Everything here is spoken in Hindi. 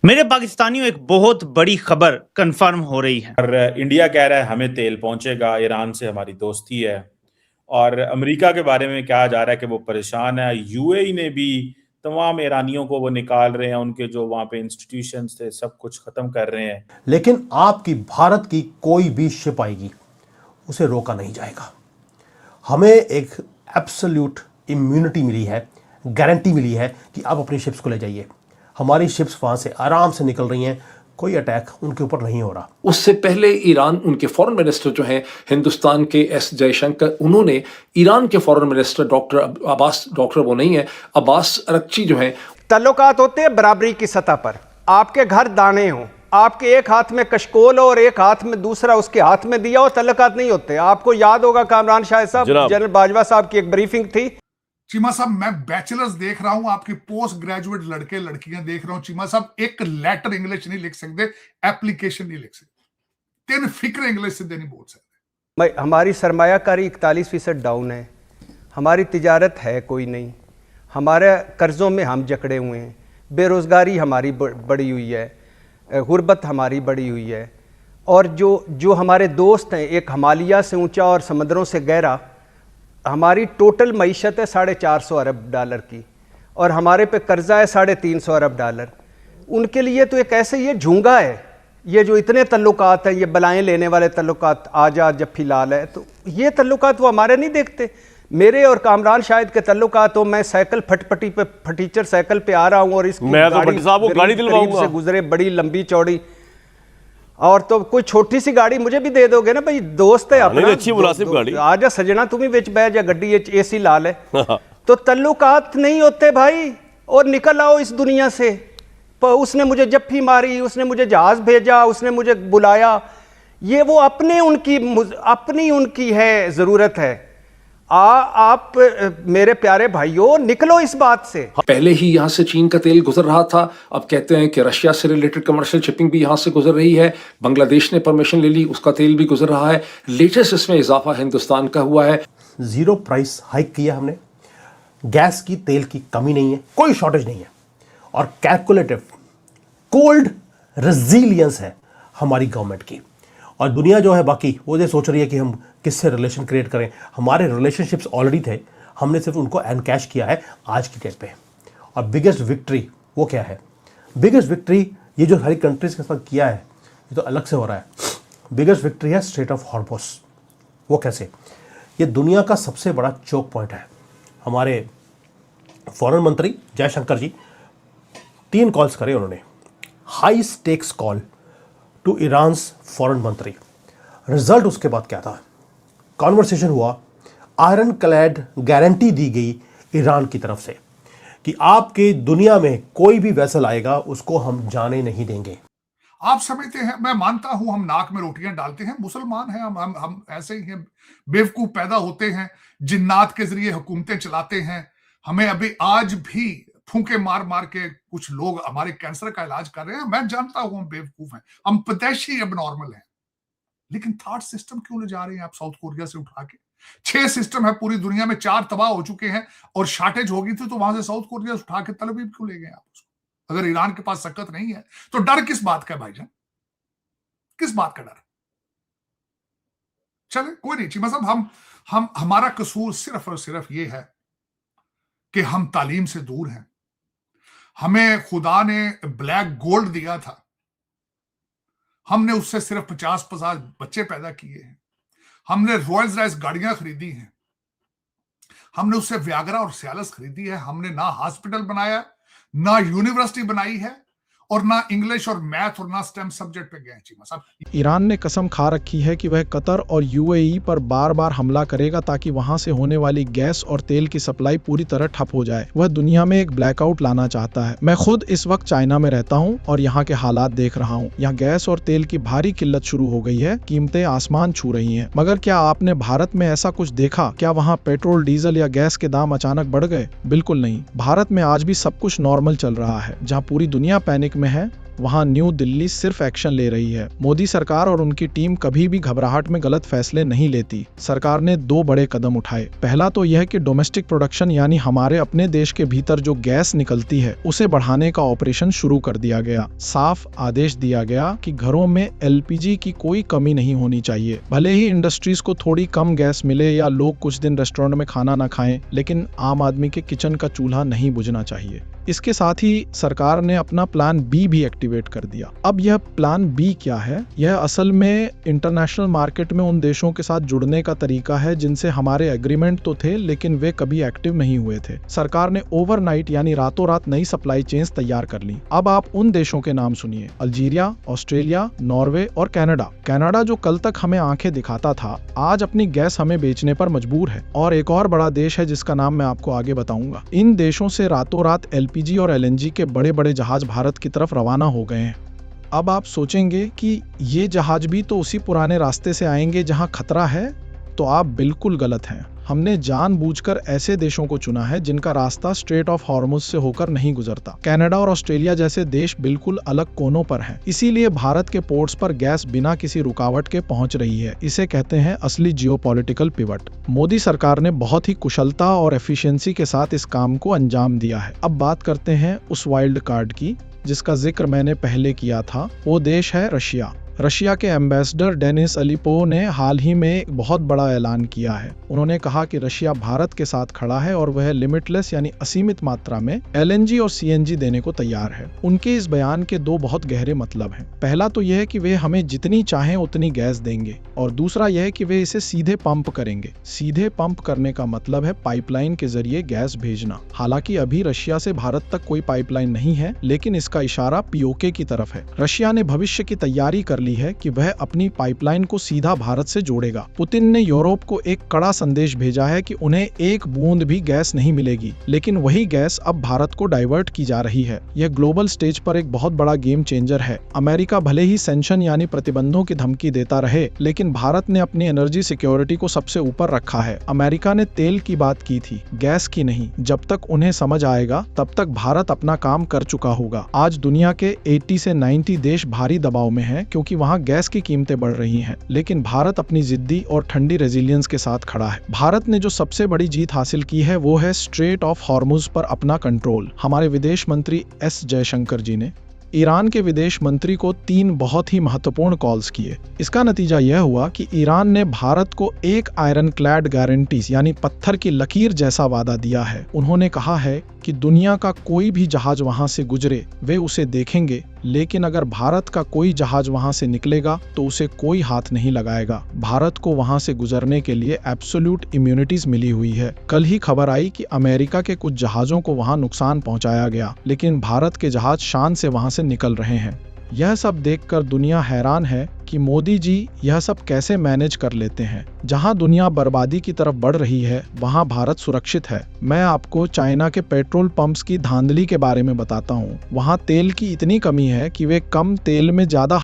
मेरे पाकिस्तानियों, एक बहुत बड़ी खबर कंफर्म हो रही है। और इंडिया कह रहा है हमें तेल पहुंचेगा, ईरान से हमारी दोस्ती है। और अमेरिका के बारे में कहा जा रहा है कि वो परेशान है। यूएई ने भी तमाम ईरानियों को वो निकाल रहे हैं, उनके जो वहाँ पे इंस्टीट्यूशंस थे सब कुछ ख़त्म कर रहे हैं। लेकिन आपकी भारत की कोई भी शिप आएगी उसे रोका नहीं जाएगा। हमें एक एब्सोल्यूट इम्यूनिटी मिली है, गारंटी मिली है कि आप अपनी शिप्स को ले जाइए। हमारी शिप्स वहाँ से आराम से निकल रही हैं, कोई अटैक उनके ऊपर नहीं हो रहा। उससे पहले ईरान, उनके फॉरेन मिनिस्टर जो हैं हिंदुस्तान के एस जयशंकर, उन्होंने ईरान के foreign minister doctor Abbas, doctor वो नहीं है, अब्बास अरक्ची जो हैं, तल्लुकात होते हैं बराबरी की सतह पर। आपके घर दाने हो, आपके एक हाथ में कशकोल हो और एक हाथ में दूसरा उसके हाथ में दिया हो, तल्लुकात नहीं होते। आपको याद होगा कामरान शाह साहब, जनरल बाजवा साहब की एक ब्रीफिंग थी। चीमा साहब, मैं बैचलर्स देख रहा हूं, आपकी पोस्ट ग्रेजुएट लड़के लड़कियां देख रहा हूं। चीमा साहब, एक लेटर इंग्लिश नहीं लिख सकते, एप्लीकेशन नहीं लिख सकते, 3 फिक्र इंग्लिश से नहीं बोल सकते। हमारी सरमायाकारी 41% डाउन है, हमारी तिजारत है कोई नहीं, हमारे कर्जों में हम जकड़े हुए हैं, बेरोजगारी हमारी बढ़ी हुई है, गुर्बत हमारी बढ़ी हुई है। और जो हमारे दोस्त हैं, एक हिमालय से ऊंचा और समंदरों से गहरा, हमारी टोटल मईशत है $450 अरब की, और हमारे पे कर्जा है $350 अरब। उनके लिए तो एक ऐसे ये झूंगा है, ये जो इतने तल्लुकात हैं, ये बलाएं लेने वाले तल्लुकात, आजा जफ्फी लाल है, तो ये तल्लुकात वो हमारे नहीं देखते। मेरे और कामरान शाहिद के तल्लुकात हो, मैं साइकिल फटपटी पे फटीचर साइकिल पे आ रहा हूँ और इसकी मैं तो भट्टी साहब को गाड़ी दिलवाऊंगा से गुजरे, बड़ी लंबी चौड़ी, और तो कोई छोटी सी गाड़ी मुझे भी दे दोगे ना भाई, दोस्त है अपना, अच्छी मुनासिब गाड़ी, आजा सजना तुम ही विच बह जा, गड्डी एसी लाल है। तो तल्लुकात नहीं होते भाई, और निकल आओ इस दुनिया से। उसने मुझे जफ्फी मारी, उसने मुझे जहाज भेजा, उसने मुझे बुलाया, ये वो अपनी उनकी है जरूरत है। आप मेरे प्यारे भाइयों, निकलो इस बात से। पहले ही यहाँ से चीन का तेल गुजर रहा था, अब कहते हैं कि रशिया से रिलेटेड कमर्शियल शिपिंग भी यहाँ से गुजर रही है। बांग्लादेश ने परमिशन ले ली, उसका तेल भी गुजर रहा है। लेटेस्ट इसमें इजाफा हिंदुस्तान का हुआ है। 0 प्राइस हाइक किया हमने, गैस की, तेल की कमी नहीं है, कोई शॉर्टेज नहीं है, और कैलकुलेटिव कोल्ड रेजिलियंस है हमारी गवर्नमेंट की। और दुनिया जो है बाकी वो ये सोच रही है कि हम किससे रिलेशन क्रिएट करें। हमारे रिलेशनशिप्स ऑलरेडी थे, हमने सिर्फ उनको एनकैश किया है आज की डेट पे। और बिगेस्ट विक्ट्री वो क्या है? बिगेस्ट विक्ट्री ये जो सारी कंट्रीज के साथ किया है, ये तो अलग से हो रहा है। बिगेस्ट विक्ट्री है स्ट्रेट ऑफ हॉर्मुज़। वो कैसे? ये दुनिया का सबसे बड़ा चोक पॉइंट है। हमारे फॉरेन मंत्री जयशंकर जी 3 कॉल्स करे उन्होंने, high stakes call to Iran's foreign मंत्री। रिजल्ट उसके बाद क्या था? कॉन्वर्सेशन हुआ, आयरन क्लैड गारंटी दी गई ईरान की तरफ से कि आपके दुनिया में कोई भी वेसल आएगा उसको हम जाने नहीं देंगे। आप समझते हैं, मैं मानता हूं हम नाक में रोटियां डालते हैं, मुसलमान हैं हम ऐसे ही हैं, बेवकूफ पैदा होते हैं, जिन्नात के जरिए हुकूमतें चलाते हैं। हमें अभी आज भी फूंके मार मार के कुछ लोग हमारे कैंसर का इलाज कर रहे हैं। मैं जानता हूं हम बेवकूफ हैं, हम पैदाइशी एबनॉर्मल हैं, लेकिन थर्ड सिस्टम क्यों ले जा रहे हैं आप साउथ कोरिया से उठा के? 6 सिस्टम है पूरी दुनिया में, 4 तबाह हो चुके हैं, और शार्टेज हो गई थी तो वहां से साउथ कोरिया से उठा के तल अवीव क्यों ले गए आप उसको? अगर ईरान के पास सकत नहीं है तो डर किस बात का है भाईजान? किस बात का डर? चले कोई नहीं चीमा साहब, हम हमारा कसूर सिर्फ और सिर्फ ये है कि हम तालीम से दूर हैं। हमें खुदा ने ब्लैक गोल्ड दिया था, हमने उससे सिर्फ 50-50 बच्चे पैदा किए हैं। हमने रॉयल्स रॉयस गाड़ियां खरीदी हैं, हमने उससे व्यागरा और सियालस खरीदी है। हमने ना हॉस्पिटल बनाया, ना यूनिवर्सिटी बनाई है, और ना इंग्लिश और मैथ और ना स्टेम सब्जेक्ट पे गए चीमा साहब। ईरान ने कसम खा रखी है कि वह कतर और यूएई पर बार बार हमला करेगा ताकि वहां से होने वाली गैस और तेल की सप्लाई पूरी तरह ठप हो जाए। वह दुनिया में एक ब्लैकआउट लाना चाहता है। मैं खुद इस वक्त चाइना में रहता हूं और यहाँ के हालात देख रहा हूँ। यहाँ गैस और तेल की भारी किल्लत शुरू हो गई है, कीमतें आसमान छू रही हैं। मगर क्या आपने भारत में ऐसा कुछ देखा? क्या वहाँ पेट्रोल, डीजल या गैस के दाम अचानक बढ़ गए? बिल्कुल नहीं। भारत में आज भी सब कुछ नॉर्मल चल रहा है। जहाँ पूरी दुनिया पैनिक में है, वहाँ न्यू दिल्ली सिर्फ एक्शन ले रही है। मोदी सरकार और उनकी टीम कभी भी घबराहट में गलत फैसले नहीं लेती। सरकार ने 2 बड़े कदम उठाए। पहला तो यह कि डोमेस्टिक प्रोडक्शन यानी हमारे अपने देश के भीतर जो गैस निकलती है उसे बढ़ाने का ऑपरेशन शुरू कर दिया गया। साफ आदेश दिया गया कि घरों में LPG की कोई कमी नहीं होनी चाहिए। भले ही इंडस्ट्रीज को थोड़ी कम गैस मिले या लोग कुछ दिन रेस्टोरेंट में खाना ना खाएं, लेकिन आम आदमी के किचन का चूल्हा नहीं बुझना चाहिए। इसके साथ ही सरकार ने अपना प्लान बी भी एक्टिवेट कर दिया। अब यह प्लान बी क्या है? यह असल में इंटरनेशनल मार्केट में उन देशों के साथ जुड़ने का तरीका है जिनसे हमारे एग्रीमेंट तो थे लेकिन वे कभी एक्टिव नहीं हुए थे। सरकार ने ओवरनाइट यानी रातों रात नई सप्लाई चेन्स तैयार कर ली। अब आप उन देशों के नाम सुनिए: अल्जीरिया, ऑस्ट्रेलिया, नॉर्वे और कनाडा। कनाडा जो कल तक हमें आंखें दिखाता था, आज अपनी गैस हमें बेचने पर मजबूर है। और एक और बड़ा देश है जिसका नाम मैं आपको आगे बताऊंगा। इन देशों से रातों रात LPG और LNG के बड़े बड़े जहाज भारत की तरफ रवाना हो गए हैं। अब आप सोचेंगे कि ये जहाज भी तो उसी पुराने रास्ते से आएंगे जहां खतरा है, तो आप बिल्कुल गलत हैं। हमने जानबूझकर ऐसे देशों को चुना है जिनका रास्ता स्ट्रेट ऑफ हॉर्मुज से होकर नहीं गुजरता। कनाडा और ऑस्ट्रेलिया जैसे देश बिल्कुल अलग कोनों पर हैं। इसीलिए भारत के पोर्ट्स पर गैस बिना किसी रुकावट के पहुंच रही है। इसे कहते हैं असली जियोपॉलिटिकल पिवट। मोदी सरकार ने बहुत ही कुशलता और एफिशिएंसी के साथ इस काम को अंजाम दिया है। अब बात करते हैं उस वाइल्ड कार्ड की जिसका जिक्र मैंने पहले किया था। वो देश है रशिया। रशिया के एम्बेसडर डेनिस अलीपोव ने हाल ही में एक बहुत बड़ा ऐलान किया है। उन्होंने कहा कि रशिया भारत के साथ खड़ा है और वह लिमिटलेस यानी असीमित मात्रा में LNG और CNG देने को तैयार है। उनके इस बयान के 2 बहुत गहरे मतलब हैं। पहला तो यह है कि वे हमें जितनी चाहें उतनी गैस देंगे और दूसरा यह है कि वे इसे सीधे पंप करेंगे। सीधे पंप करने का मतलब है पाइपलाइन के जरिए गैस भेजना। हालांकि अभी रशिया से भारत तक कोई पाइपलाइन नहीं है, लेकिन इसका इशारा POK की तरफ है। रशिया ने भविष्य की तैयारी कर ली है कि वह अपनी पाइपलाइन को सीधा भारत से जोड़ेगा। पुतिन ने यूरोप को एक कड़ा संदेश भेजा है कि उन्हें एक बूंद भी गैस नहीं मिलेगी, लेकिन वही गैस अब भारत को डाइवर्ट की जा रही है। यह ग्लोबल स्टेज पर एक बहुत बड़ा गेम चेंजर है। अमेरिका भले ही सैंक्शन यानी प्रतिबंधों की धमकी देता रहे, लेकिन भारत ने अपनी एनर्जी सिक्योरिटी को सबसे ऊपर रखा है। अमेरिका ने तेल की बात की थी, गैस की नहीं। जब तक उन्हें समझ आएगा तब तक भारत अपना काम कर चुका होगा। आज दुनिया के 80 से 90 देश भारी दबाव में हैं क्योंकि वहां गैस की कीमतें बढ़ रही हैं, लेकिन भारत अपनी जिद्दी और ठंडी रेजिलियंस के साथ खड़ा है। भारत ने जो सबसे बड़ी जीत हासिल की है वो है स्ट्रेट ऑफ हॉर्मुज पर अपना कंट्रोल। हमारे विदेश मंत्री S जयशंकर जी ने ईरान के विदेश मंत्री को 3 बहुत ही महत्वपूर्ण कॉल्स किए। इसका नतीजा यह हुआ कि ईरान ने भारत को एक आयरन क्लैड गारंटीज यानी पत्थर की लकीर जैसा वादा दिया है। उन्होंने कहा है कि दुनिया का कोई भी जहाज वहां से गुजरे वे उसे देखेंगे, लेकिन अगर भारत का कोई जहाज वहां से निकलेगा तो उसे कोई हाथ नहीं लगाएगा। भारत को वहां से गुजरने के लिए एब्सोल्यूट इम्यूनिटीज मिली हुई है। कल ही खबर आई कि अमेरिका के कुछ जहाजों को वहां नुकसान पहुंचाया गया, लेकिन भारत के जहाज शान से वहां से निकल रहे हैं। यह सब देखकर दुनिया हैरान है कि मोदी जी यह सब कैसे मैनेज कर लेते हैं। जहां दुनिया बर्बादी की तरफ बढ़ रही है वहां भारत सुरक्षित है। मैं आपको चाइना के पेट्रोल पंप्स की धांधली के बारे में बताता हूं। वहां तेल की इतनी कमी है कि वे कम तेल में ज्यादा